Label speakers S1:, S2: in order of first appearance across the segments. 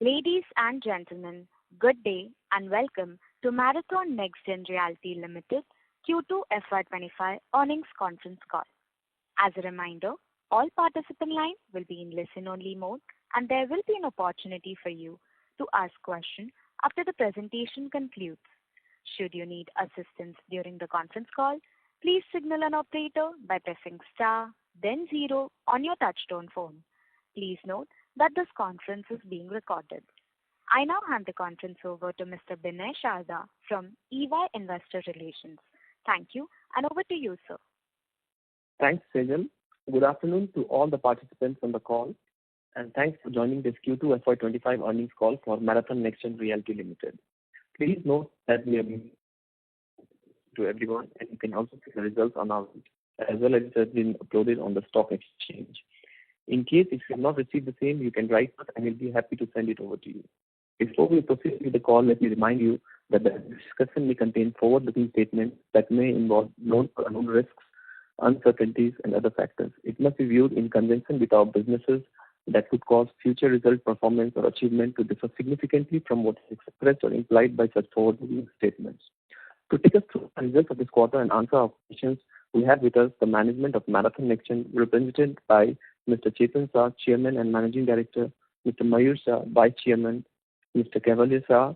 S1: Ladies and gentlemen, good day and welcome to Marathon Nextgen Realty Limited Q2FY25 earnings conference call. As a reminder, all participant lines will be in listen-only mode and there will be an opportunity for you to ask questions after the presentation concludes. Should you need assistance during the conference call, please signal an operator by pressing star, then 0 on your touchtone phone. Please note that this conference is being recorded. I now hand the conference over to Mr. Binay Sharda from EY Investor Relations. Thank you, and over to you, sir.
S2: Thanks, Sejal. Good afternoon to all the participants on the call, and thanks for joining this Q2 FY25 earnings call for Marathon Nextgen Realty Limited. Please note that we have been to everyone, and you can also see the results announced, as well as it has been uploaded on the stock exchange. In case if you have not received the same, you can write us and we'll be happy to send it over to you. Before we proceed with the call, let me remind you that the discussion may contain forward-looking statements that may involve known or unknown risks, uncertainties, and other factors. It must be viewed in conjunction with our businesses that could cause future result, performance, or achievement to differ significantly from what is expressed or implied by such forward-looking statements. To take us through the results of this quarter and answer our questions, we have with us the management of Marathon Nextgen, represented by Mr. Chetan Shah, Chairman and Managing Director, Mr. Mayur Shah, Vice Chairman, Mr. Kaivalya Shah,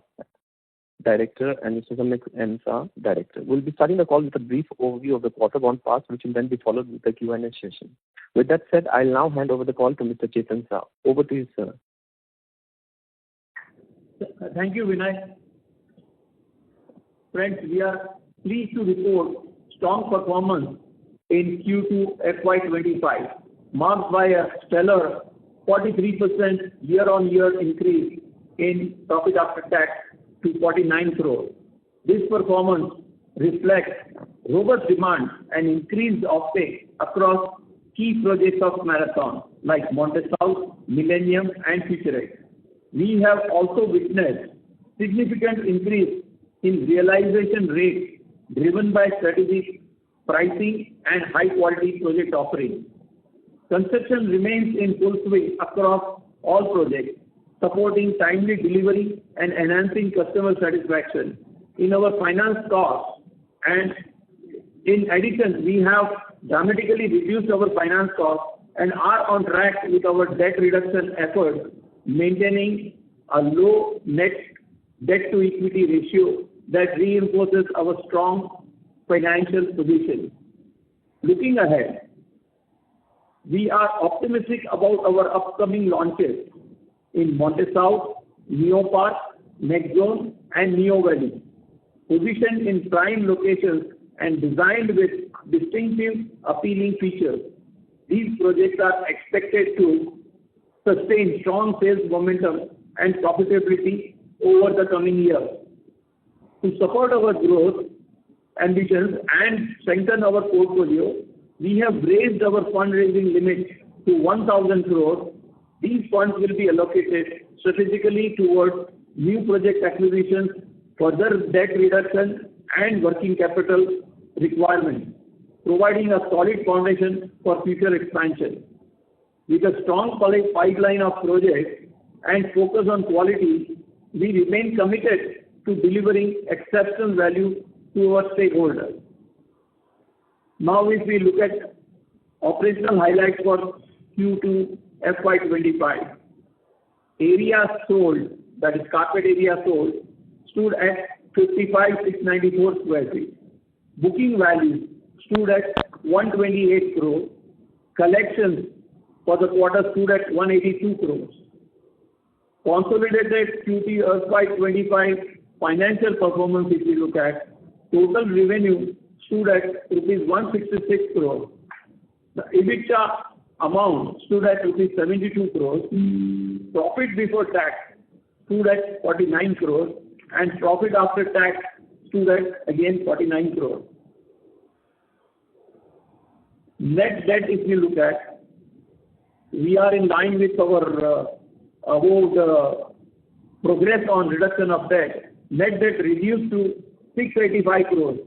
S2: Director, and Mr. Samik M. Shah, Director. We'll be starting the call with a brief overview of the quarter gone past, which will then be followed with the Q&A session. With that said, I'll now hand over the call to Mr. Chetan Shah. Over to you, sir.
S3: Thank you, Vinay. Friends, we are pleased to report strong performance in Q2 FY25, marked by a stellar 43% year-on-year increase in profit after tax to 49 crores. This performance reflects robust demand and increased offtake across key projects of Marathon like Monte South, Millennium, and Futurite. We have also witnessed significant increase in realization rate driven by strategic pricing and high-quality project offerings. Construction remains in full swing across all projects, supporting timely delivery and enhancing customer satisfaction in our finance costs. And in addition, we have dramatically reduced our finance costs and are on track with our debt reduction efforts, maintaining a low net debt to equity ratio that reinforces our strong financial position. Looking ahead, we are optimistic about our upcoming launches in Monte South, Neo Park, Nextgen, and Neo Valley, positioned in prime locations and designed with distinctive, appealing features. These projects are expected to sustain strong sales momentum and profitability over the coming years. To support our growth ambitions and strengthen our portfolio, we have raised our fundraising limit to 1,000 crores. These funds will be allocated strategically towards new project acquisitions, further debt reduction, and working capital requirements, providing a solid foundation for future expansion. With a strong pipeline of projects and focus on quality, we remain committed to delivering exceptional value to our stakeholders. Now, if we look at operational highlights for Q2 FY25, area sold, that is carpet area sold, stood at 55,694 square feet. Booking value stood at 128 crores. Collections for the quarter stood at 182 crores. Consolidated Q2 FY25 financial performance, if we look at, total revenue stood at rupees 166 crores. The EBITDA amount stood at rupees 72 crores. Profit before tax stood at 49 crores, and profit after tax stood at again 49 crores. Net debt, if you look at, we are in line with our progress on reduction of debt. Net debt reduced to 685 crores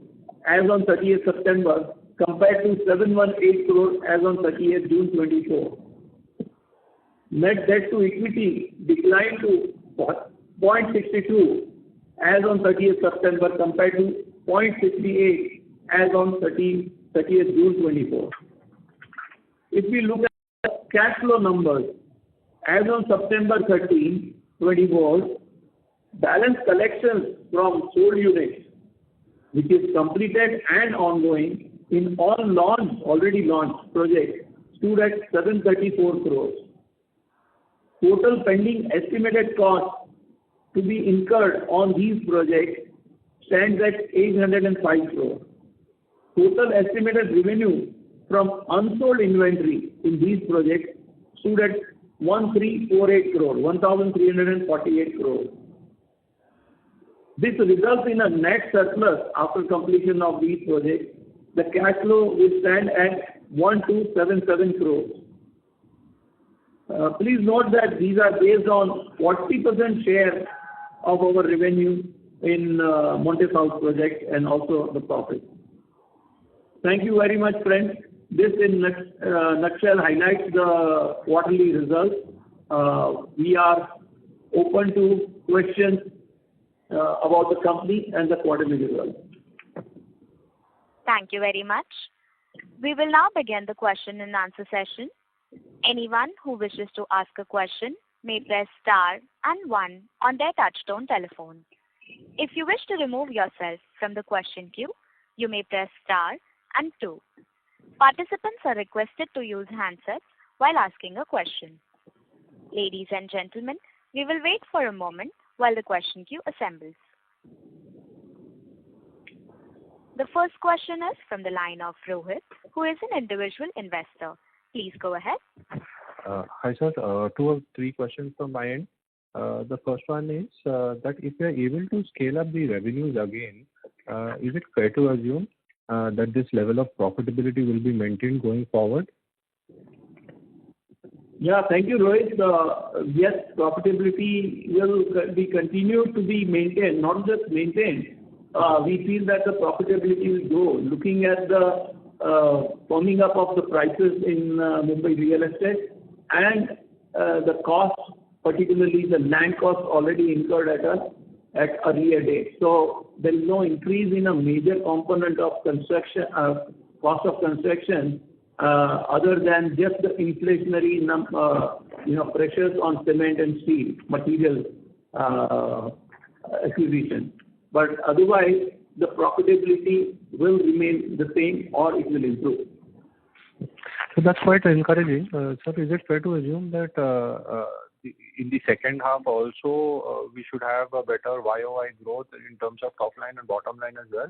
S3: as on 30th September compared to 718 crores as on 30th June 24. Net debt to equity declined to 0.62 as on 30th September compared to 0.58 as on 30th June 24. If we look at the cash flow numbers, as on September 13, 24, balance collections from sold units, which is completed and ongoing in all already launched projects, stood at 734 crores. Total pending estimated cost to be incurred on these projects stands at 805 crores. Total estimated revenue from unsold inventory in these projects stood at 1348 crores, 1348 crores. This results in a net surplus after completion of these projects. The cash flow will stand at 1277 crores. Please note that these are based on 40% share of our revenue in Monte South project and also the profit. Thank you very much, friends. This in nutshell highlights the quarterly results. We are open to questions about the company and the quarterly results.
S1: Thank you very much. We will now begin the question and answer session. Anyone who wishes to ask a question may press star and 1 on their touchtone telephone. If you wish to remove yourself from the question queue, you may press star and 2. Participants are requested to use handsets while asking a question. Ladies and gentlemen, we will wait for a moment while the question queue assembles. The first question is from the line of Rohit, who is an individual investor. Please go ahead.
S4: Hi, sir. 2 or 3 questions from my end. The first one is that if we are able to scale up the revenues again, is it fair to assume that this level of profitability will be maintained going forward?
S3: Yeah, thank you, Rohit. Yes, profitability will be continued to be maintained, not just maintained. We feel that the profitability will grow. Looking at the firming up of the prices in Mumbai real estate and the cost, particularly the land cost already incurred at earlier date. So there is no increase in a major component of construction, cost of construction, other than just the inflationary pressures on cement and steel material acquisition. But otherwise, the profitability will remain the same or it will improve.
S4: So that's quite encouraging. Sir, is it fair to assume that in the second half also we should have a better YOY growth in terms of top line and bottom line as well?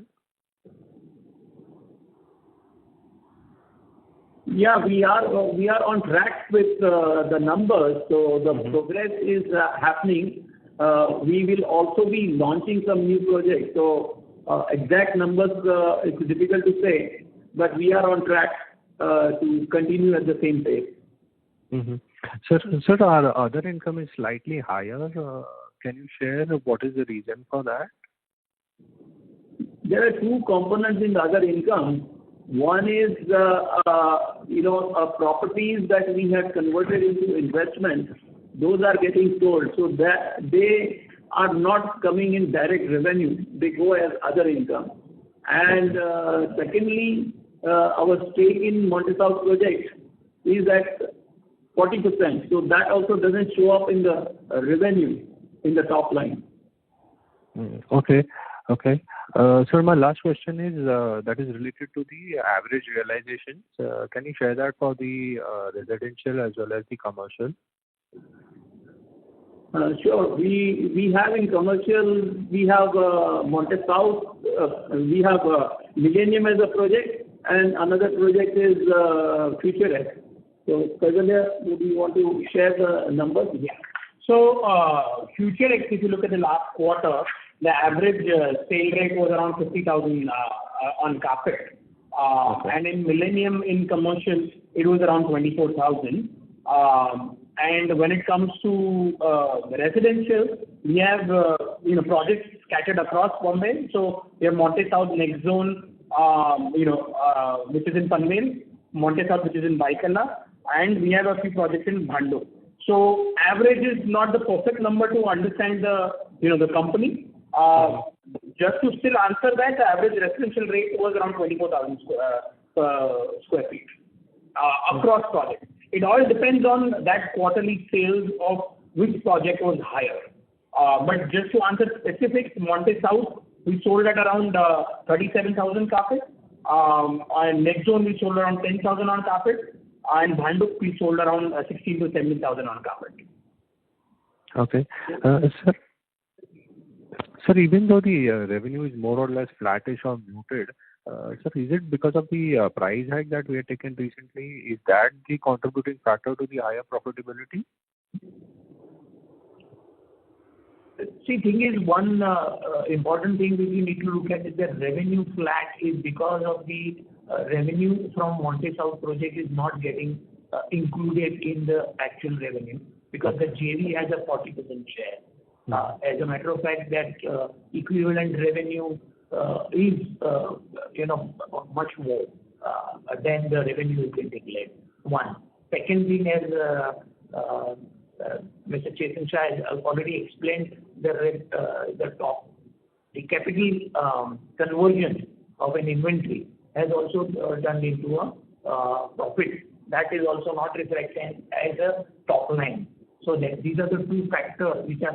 S3: Yeah, we are on track with the numbers. So the progress is happening. We will also be launching some new projects. So exact numbers it's difficult to say, but we are on track to continue at the same pace.
S4: Mm-hmm. Sir, our other income is slightly higher. Can you share what is the reason for that?
S3: There are 2 components in the other income. One is properties that we have converted into investments. Those are getting sold, so that they are not coming in direct revenue. They go as other income. And secondly, our stake in Monte South project is at 40%. So that also doesn't show up in the revenue in the top line.
S4: Okay. Sir, my last question is that is related to the average realizations. Can you share that for the residential as well as the commercial?
S3: Sure. We have in commercial, we have Monte South, we have Millennium as a project, and another project is Future X. So, Kajal, would you want to share the numbers?
S5: Yeah. So, Future X, if you look at the last quarter, the average sale rate was around 50,000 on carpet. And in Millennium in commercial, it was around 24,000. And when it comes to residential, we have projects scattered across Bombay. So we have Monte South Nextgen, which is in Panvel, Monte South which is in Baikala, and we have a few projects in Bhandup. So average is not the perfect number to understand the company. Just to still answer that, the average residential rate was around 24,000 square feet across projects. It all depends on that quarterly sales of which project was higher. But just to answer specifics, Monte South, we sold at around 37,000 carpet. And Nextgen, we sold around 10,000 on carpet. And Bhanduk, we sold around 16 to 17,000 on carpet.
S4: Okay. Sir, even though the revenue is more or less flattish or muted, sir, is it because of the price hike that we have taken recently? Is that the contributing factor to the higher profitability?
S3: See, thing is, one important thing which you need to look at is that revenue flat is because of the revenue from Monte South project is not getting included in the actual revenue because the JV has a 40% share. As a matter of fact, that equivalent revenue is much more than the revenue you can declare. One. Second thing, as Mr. Chetan Shah has already explained, the capital conversion of an inventory has also turned into a profit. That is also not reflected as a top line. So that these are the two factors which are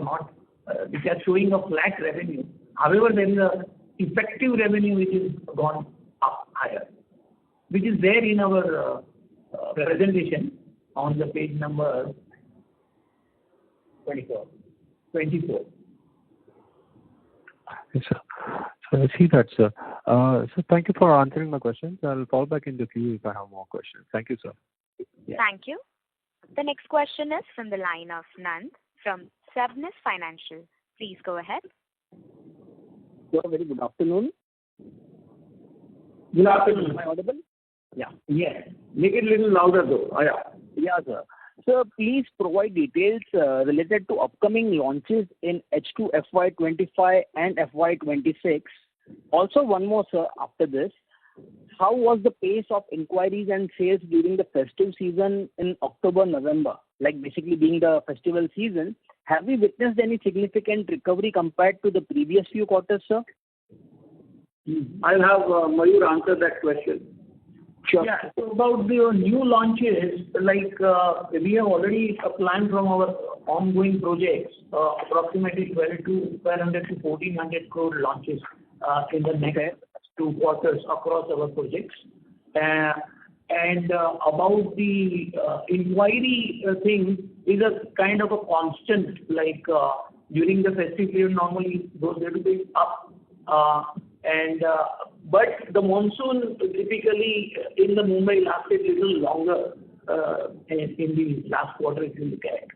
S3: showing a flat revenue. However, there is a effective revenue which is gone up higher, which is there in our presentation on the page number 24.
S4: Yes, sir. So I see that, sir. So thank you for answering my questions. I'll fall back in the queue if I have more questions. Thank you, sir.
S1: Yeah. Thank you. The next question is from the line of Nand from Sabnis Financial. Please go ahead.
S6: Sir, very good afternoon.
S3: Good afternoon.
S6: Am I audible?
S3: Yeah. Yes. Make it a little louder though.
S6: Yeah, sir. Sir, please provide details related to upcoming launches in H2 FY25 and FY26. Also, one more, sir, after this. How was the pace of inquiries and sales during the festive season in October, November? Like basically being the festival season, have we witnessed any significant recovery compared to the previous few quarters, sir?
S3: I'll have Mayur answer that question.
S6: Sure.
S3: Yeah. So about the new launches, like we have already planned from our ongoing projects, approximately 1,200 to 1,400 crore launches in the next 2 quarters across our projects. And about the inquiry thing is a kind of a constant, like during the festive period, normally those will be up. But the monsoon typically in the Mumbai lasted a little longer in the last quarter if you look at.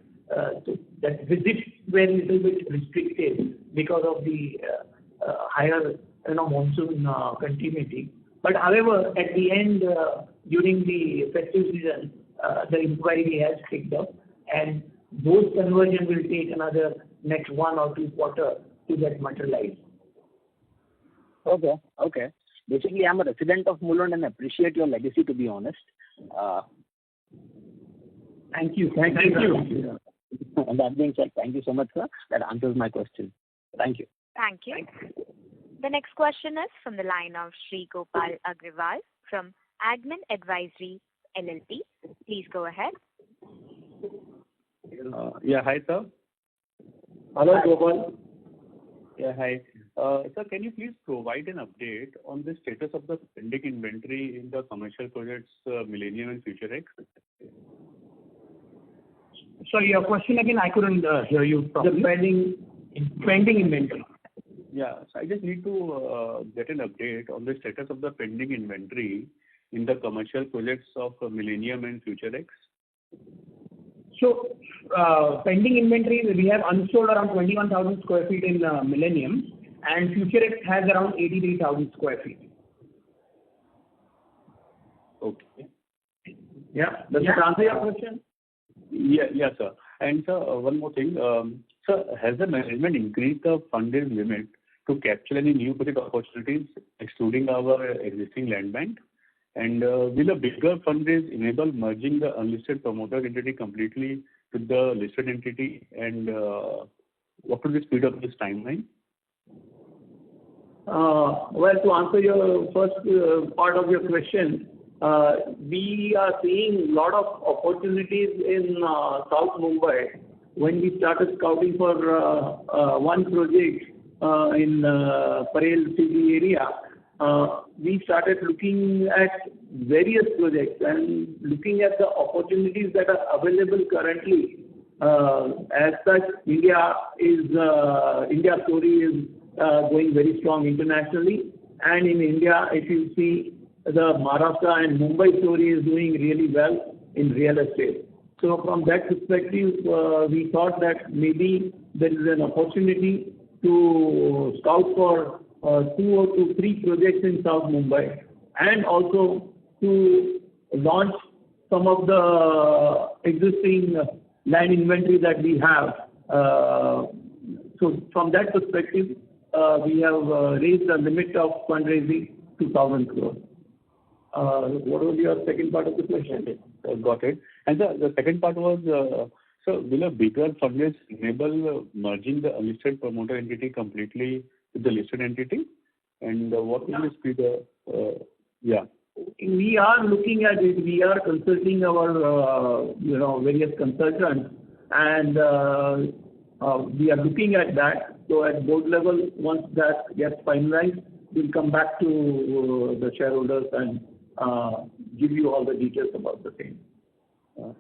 S3: So that visits were a little bit restricted because of the higher monsoon continuity. But however, at the end, during the festive season, the inquiry has picked up, and those conversion will take another next 1 or 2 quarters to get materialized.
S6: Okay. Basically, I'm a resident of Mulund and appreciate your legacy, to be honest.
S3: Thank you. Thank you.
S6: And that being said, thank you so much, sir. That answers my question. Thank you.
S1: Thank you. The next question is from the line of Sri Gopal Agrawal from Admin Advisory LLP. Please go ahead.
S7: Yeah, hi, sir.
S3: Hello, Gopal.
S7: Yeah, hi. Sir, can you please provide an update on the status of the pending inventory in the commercial projects Millennium and Future X?
S5: Sorry, your question again, I couldn't hear you properly.
S3: The
S5: pending inventory.
S7: Yeah, so I just need to get an update on the status of the pending inventory in the commercial projects of Millennium and Future X.
S5: So, pending inventory, we have unsold around 21,000 square feet in Millennium, and Future X has around 83,000 square feet.
S7: Okay.
S3: Yeah. Does that answer your question?
S7: Yeah, sir. And sir, one more thing. Sir, has the management increased the fundraise limit to capture any new project opportunities, excluding our existing land bank? And will a bigger fundraise enable merging the unlisted promoter entity completely with the listed entity, and what will be speed up this timeline?
S3: Well, to answer your first part of your question, we are seeing a lot of opportunities in South Mumbai. When we started scouting for one project in Parel city area, we started looking at various projects and looking at the opportunities that are available currently. As such, India story is going very strong internationally, and in India, if you see, the Marathan and Mumbai story is doing really well in real estate. So from that perspective, we thought that maybe there is an opportunity to scout for 2 or 3 projects in South Mumbai, and also to launch some of the existing land inventory that we have. So from that perspective, we have raised the limit of fundraising to 1,000 crores. What was your second part of the question?
S7: Got it. And the second part was, so will a bigger fundraise enable merging the unlisted promoter entity completely with the listed entity? And what will the speed? Yeah.
S3: We are looking at it. We are consulting our various consultants, and we are looking at that. So at board level, once that gets finalized, we'll come back to the shareholders and give you all the details about the same.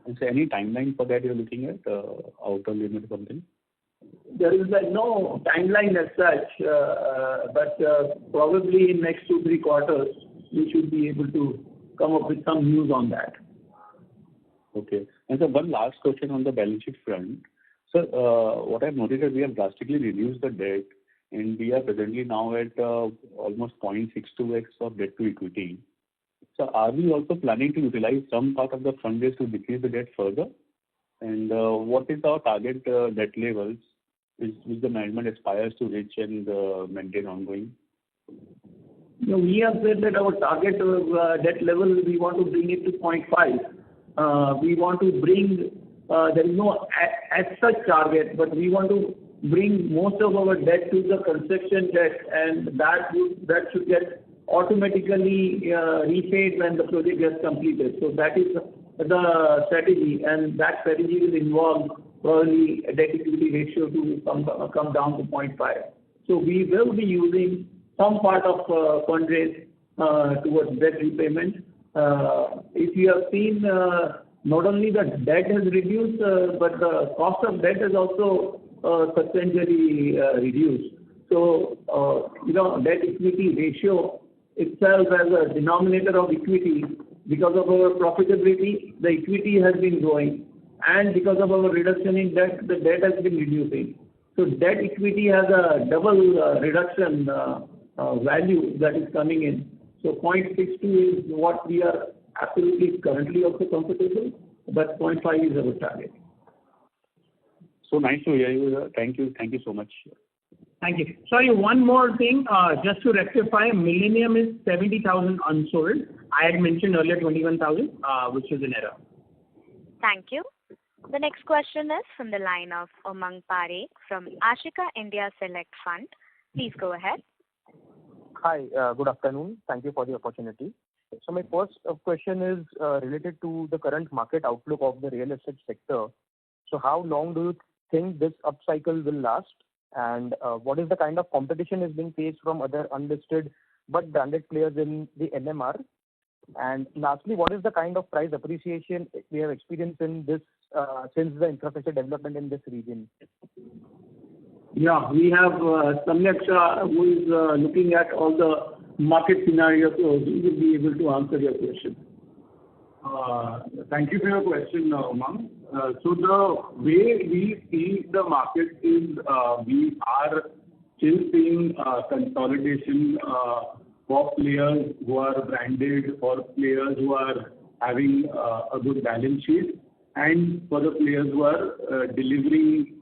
S7: Is there any timeline for that you're looking at, outer limit or something?
S3: There is no timeline as such, but probably in next 2-3 quarters, we should be able to come up with some news on that.
S7: Okay. And so one last question on the balance sheet front. So what I've noticed is we have drastically reduced the debt, and we are presently now at almost 0.62x of debt to equity. So are we also planning to utilize some part of the fundraise to decrease the debt further? And what is our target debt levels which the management aspires to reach and maintain ongoing?
S3: No, we have said that our target debt level, we want to bring it to 0.5. We want to bring, there is no as such target, but we want to bring most of our debt to the construction debt, and that should get automatically repaid when the project gets completed. So that is the strategy, and that strategy will involve probably a debt equity ratio to come down to 0.5. So we will be using some part of fundraise towards debt repayment. If you have seen, not only the debt has reduced, but the cost of debt has also substantially reduced. So, debt equity ratio itself as a denominator of equity, because of our profitability, the equity has been growing, and because of our reduction in debt, the debt has been reducing. So debt equity has a double reduction value that is coming in. So 0.62 is what we are absolutely currently also comfortable, but 0.5 is our target.
S7: So nice to hear you. Thank you so much.
S5: Thank you. Sorry, one more thing, just to rectify, Millennium is 70,000 unsold. I had mentioned earlier 21,000, which is an error.
S1: Thank you. The next question is from the line of Umang Parekh from Ashika India Select Fund. Please go ahead.
S2: Hi, good afternoon. Thank you for the opportunity. So my first question is related to the current market outlook of the real estate sector. So how long do you think this upcycle will last? And what is the kind of competition is being faced from other unlisted but branded players in the NMR? And lastly, what is the kind of price appreciation we have experienced in this since the infrastructure development in this region?
S3: Yeah, we have Samyak Shah, who is looking at all the market scenarios, so he will be able to answer your question.
S8: Thank you for your question, Umang. So the way we see the market is we are still seeing consolidation for players who are branded or players who are having a good balance sheet, and for the players who are delivering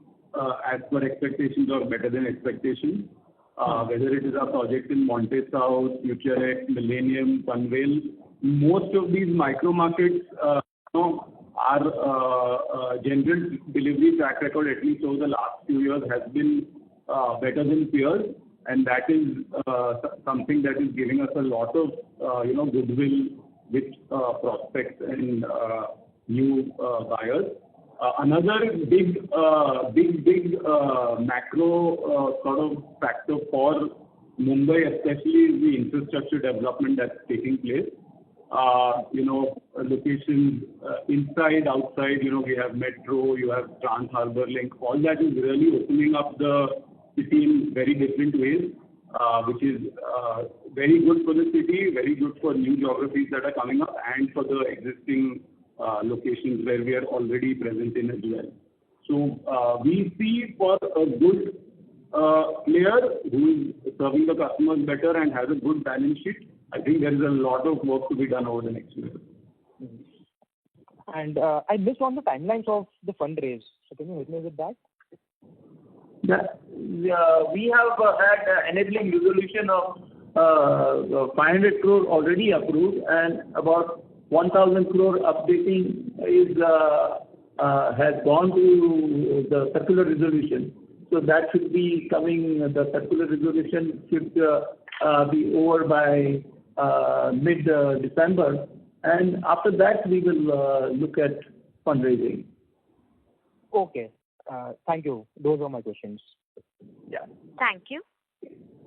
S8: as per expectations or better than expectations. Whether it is a project in Monte South, Future X, Millennium, Panvel, most of these micro markets our general delivery track record, at least over the last few years, has been better than peers, and that is something that is giving us a lot of goodwill with prospects and new buyers. Another big macro sort of factor for Mumbai especially is the infrastructure development that's taking place. Locations inside, outside, we have metro, you have Trans Harbour Link, all that is really opening up the city in very different ways, which is very good for the city, very good for new geographies that are coming up, and for the existing locations where we are already present in as well. So we see for a good player who is serving the customers better and has a good balance sheet, I think there is a lot of work to be done over the next year.
S6: And I missed on the timelines of the fundraise. So can you help me with that?
S3: We have had enabling resolution of 500 crore already approved, and about 1,000 crore updating has gone to the circular resolution. So that should be coming. The circular resolution should be over by mid-December, and after that we will look at fundraising.
S6: Okay. Thank you. Those are my questions.
S3: Yeah.
S1: Thank you.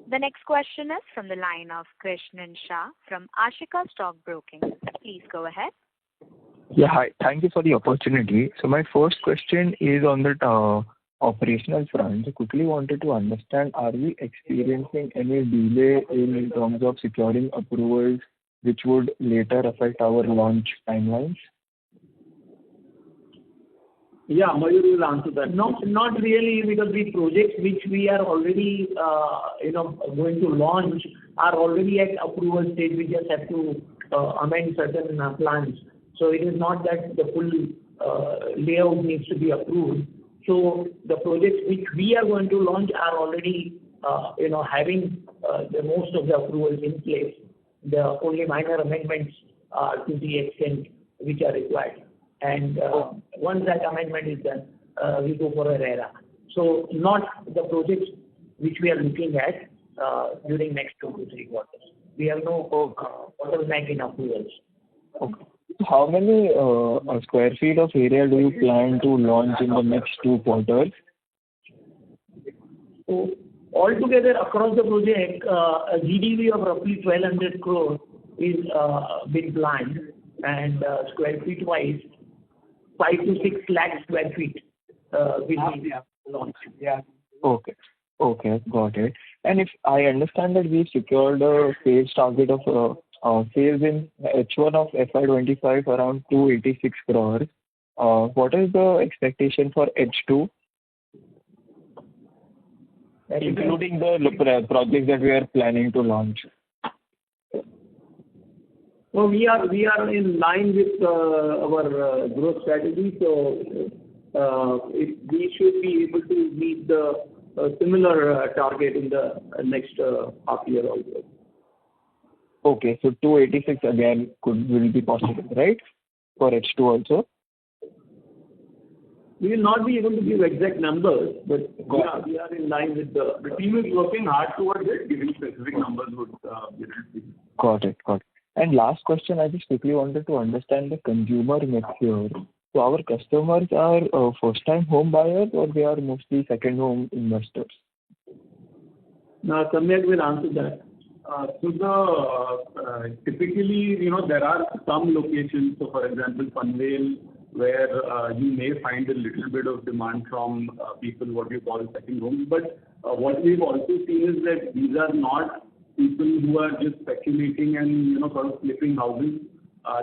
S1: The next question is from the line of Krishnan Shah from Ashika Stock Broking. Please go ahead.
S9: Yeah, hi. Thank you for the opportunity. So my first question is on the operational front. So quickly wanted to understand, are we experiencing any delay in terms of securing approvals which would later affect our launch timelines?
S3: Yeah, Mayur will answer that. Not really, because the projects which we are already going to launch are already at approval stage. We just have to amend certain plans. So it is not that the full layout needs to be approved. So the projects which we are going to launch are already having the most of the approvals in place. The only minor amendments to the extent which are required. And once that amendment is done, we go for a RERA. So not the projects which we are looking at during next 2 to 3 quarters. We have no bottleneck in approvals.
S9: Okay. How many square feet of area do you plan to launch in the next 2 quarters?
S3: So altogether across the project, a GDV of roughly 1,200 crore is been planned, and square feet wise, 5 to 6 lakh square feet will be launched.
S9: Yeah. Okay, got it. And if I understand that we secured a sales target of sales in H1 of FY25 around 286 crores. What is the expectation for H2? Including the projects that we are planning to launch.
S3: Well, we are in line with our growth strategy, so we should be able to meet the similar target in the next half year also.
S9: Okay, so 286 again will be possible, right? For H2 also?
S3: We will not be able to give exact numbers, but yeah, we are in line with the
S8: team is working hard towards it. Giving specific numbers would be.
S9: Got it. And last question, I just quickly wanted to understand the consumer mix here. So our customers are first-time home buyers, or they are mostly second home investors?
S3: Now, Samyak will answer that.
S8: Typically, there are some locations, so for example, Panvel, where you may find a little bit of demand from people, what you call second homes. But what we've also seen is that these are not people who are just speculating and, sort of flipping houses.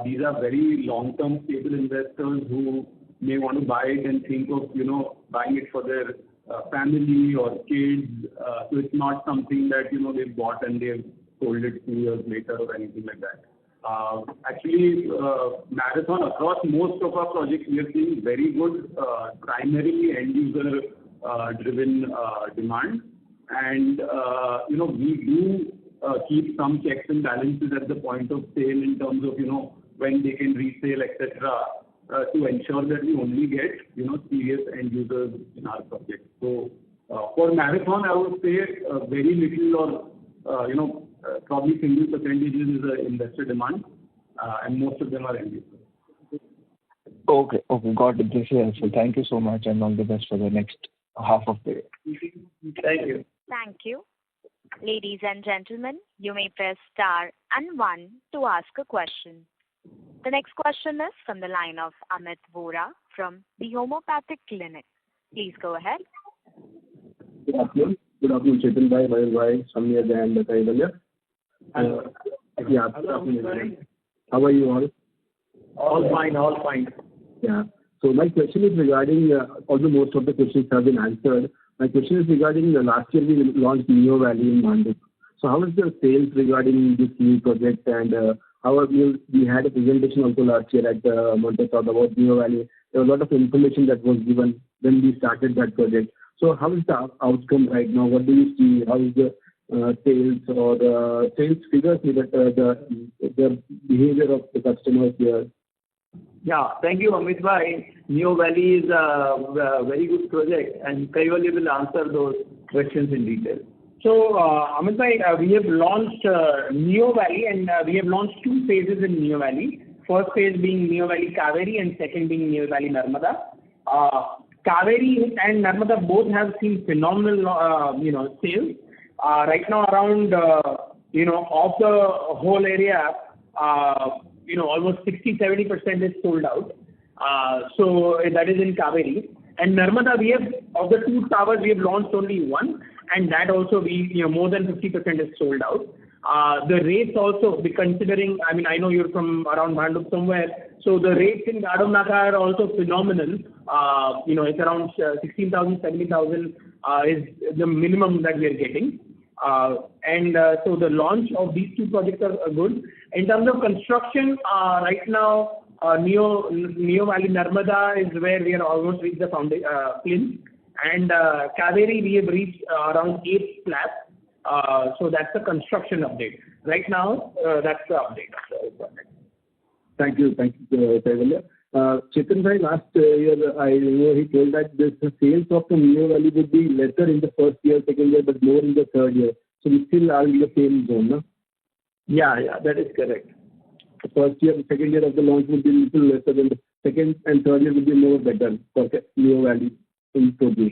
S8: These are very long-term stable investors who may want to buy it and think of, buying it for their family or kids. So it's not something that, they've bought and they've sold it 2 years later or anything like that. Actually, Marathon, across most of our projects, we are seeing very good, primarily end-user driven demand. And, we do keep some checks and balances at the point of sale in terms of, when they can resale, etc. to ensure that we only get, serious end users in our project. So for Marathon, I would say very little or, probably single percentages is investor demand, and most of them are end users.
S9: Okay, got it. This is helpful. Thank you so much, and all the best for the next half of the year.
S3: Thank you.
S1: Thank you. Ladies and gentlemen, you may press star and 1 to ask a question. The next question is from the line of Amit Vora from the Homeopathic Clinic. Please go ahead.
S10: Good afternoon. Good afternoon, Chetan bhai, Mayur bhai, Samir and Kaivalya. Yeah, good afternoon. How are you all?
S3: All fine.
S10: Yeah. So my question is regarding, although most of the questions have been answered, my question is regarding last year we launched Neo Valley in Mandip. So how is the sales regarding this new project, and we had a presentation also last year at Montessori about Neo Valley. There was a lot of information that was given when we started that project. So how is the outcome right now? What do you see? How is the sales or the sales figures, the behavior of the customers here?
S3: Yeah, thank you, Amit bhai. Neo Valley is a very good project, and Kaivalya will answer those questions in detail.
S5: So, Amit bhai, we have launched Neo Valley, and we have launched 2 phases in Neo Valley. First phase being Neo Valley Kaveri, and second being Neo Valley Narmada. Kaveri and Narmada both have seen phenomenal, sales. Right now, around, of the whole area, almost 60-70% is sold out. So that is in Kaveri. And Narmada, of the 2 towers, we have launched only 1, and that also more than 50% is sold out. The rates also, considering, I know you're from around Bhandup somewhere, so the rates in Gadon Naka are also phenomenal. It's around 16,000, 17,000 is the minimum that we are getting. So the launch of these 2 projects are good. In terms of construction, right now, Neo Valley Narmada is where we are almost reached the plinth. And Kaveri, we have reached around 8 slabs. So that's the construction update. Right now, that's the update of the project.
S10: Thank you, Kaivalya. Chetan bhai, last year, I know he told that the sales of the Neo Valley would be lesser in the first year, second year, but more in the third year. So we still are in the same zone, no?
S3: Yeah, that is correct.
S10: The first year, the second year of the launch would be a little lesser than the second and third year would be more better for Neo Valley in total.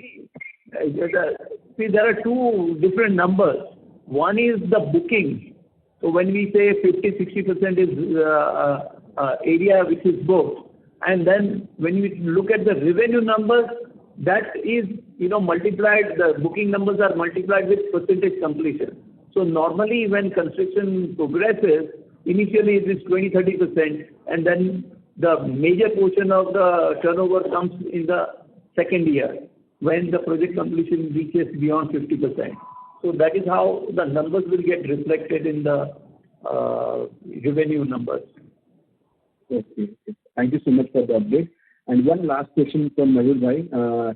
S3: See, there are 2 different numbers. One is the booking. So when we say 50-60% is area which is booked, and then when we look at the revenue numbers, that is, multiplied, the booking numbers are multiplied with percentage completion. So normally when construction progresses, initially it is 20-30%, and then the major portion of the turnover comes in the second year when the project completion reaches beyond 50%. So that is how the numbers will get reflected in the revenue numbers.
S10: Okay. Thank you so much for the update. And one last question from Mayur bhai.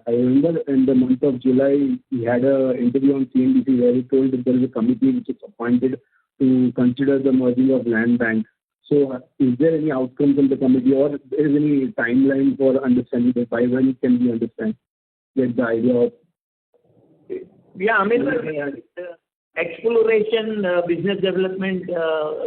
S10: I remember in the month of July, we had an interview on CNBC where he told that there is a committee which is appointed to consider the merging of land banks. So is there any outcome from the committee, or is there any timeline for understanding that by when can we get the idea of?
S3: Yeah, exploration business development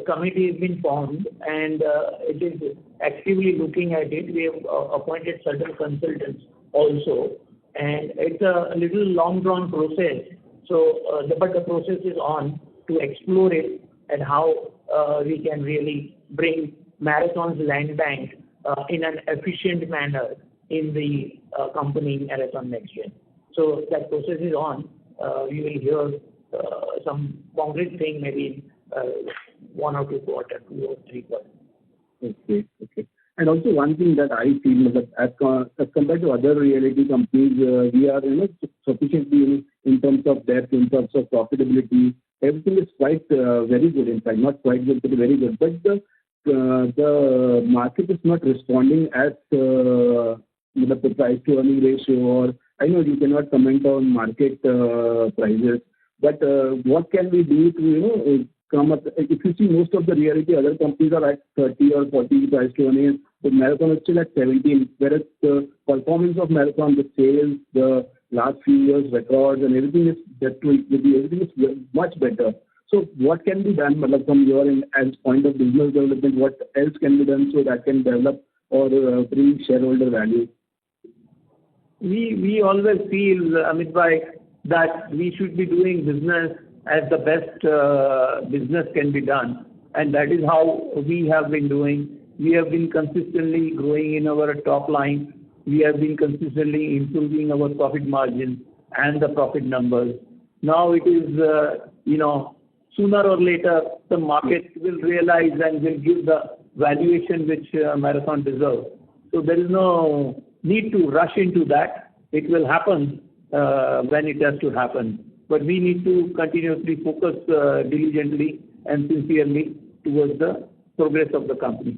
S3: committee has been formed, and it is actively looking at it. We have appointed certain consultants also, and it's a little long drawn process. So, but the process is on to explore it and how we can really bring Marathon's land bank in an efficient manner in the company Marathon Nextgen. So that process is on. We will hear some concrete thing maybe in 1 or 2 quarters, 2 or 3 quarters.
S10: Okay. And also one thing that I feel that as compared to other realty companies, we are sufficiently in terms of depth, in terms of profitability. Everything is quite very good. In fact, not quite good, but very good. But the market is not responding as the price to earning ratio. Or I know you cannot comment on market prices, but what can we do to come up. If you see most of the realty, other companies are at 30 or 40 price to earnings, but Marathon is still at 17, whereas the performance of Marathon, the sales, the last few years records and everything is everything is much better. So what can be done from your end as point of business development? What else can be done so that can develop or bring shareholder value?
S3: We always feel, Amit bhai, that we should be doing business as the best business can be done, and that is how we have been doing. We have been consistently growing in our top line. We have been consistently improving our profit margin and the profit numbers. Now it is, sooner or later, the market will realize and will give the valuation which Marathon deserves. So there is no need to rush into that. It will happen when it has to happen. But we need to continuously focus diligently and sincerely towards the progress of the company.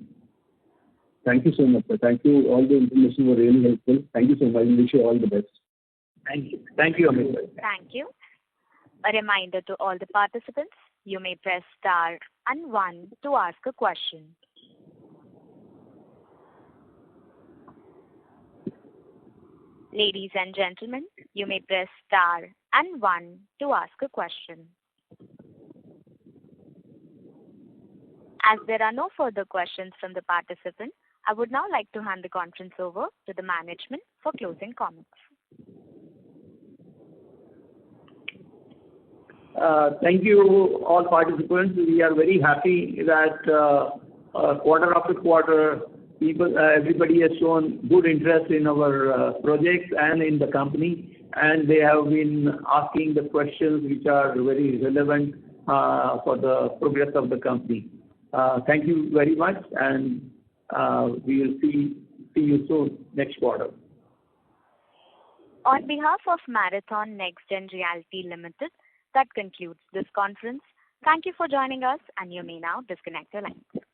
S10: Thank you so much, sir. Thank you. All the information was really helpful. Thank you so much. We wish you all the best.
S3: Thank you. Thank you, Amit.
S1: Thank you. A reminder to all the participants, you may press star and 1 to ask a question. Ladies and gentlemen, you may press star and 1 to ask a question. As there are no further questions from the participants, I would now like to hand the conference over to the management for closing comments.
S3: Thank you, all participants. We are very happy that quarter after quarter, everybody has shown good interest in our projects and in the company, and they have been asking the questions which are very relevant for the progress of the company. Thank you very much, and we will see you soon next quarter.
S1: On behalf of Marathon Nextgen Realty Limited, that concludes this conference. Thank you for joining us, and you may now disconnect your lines.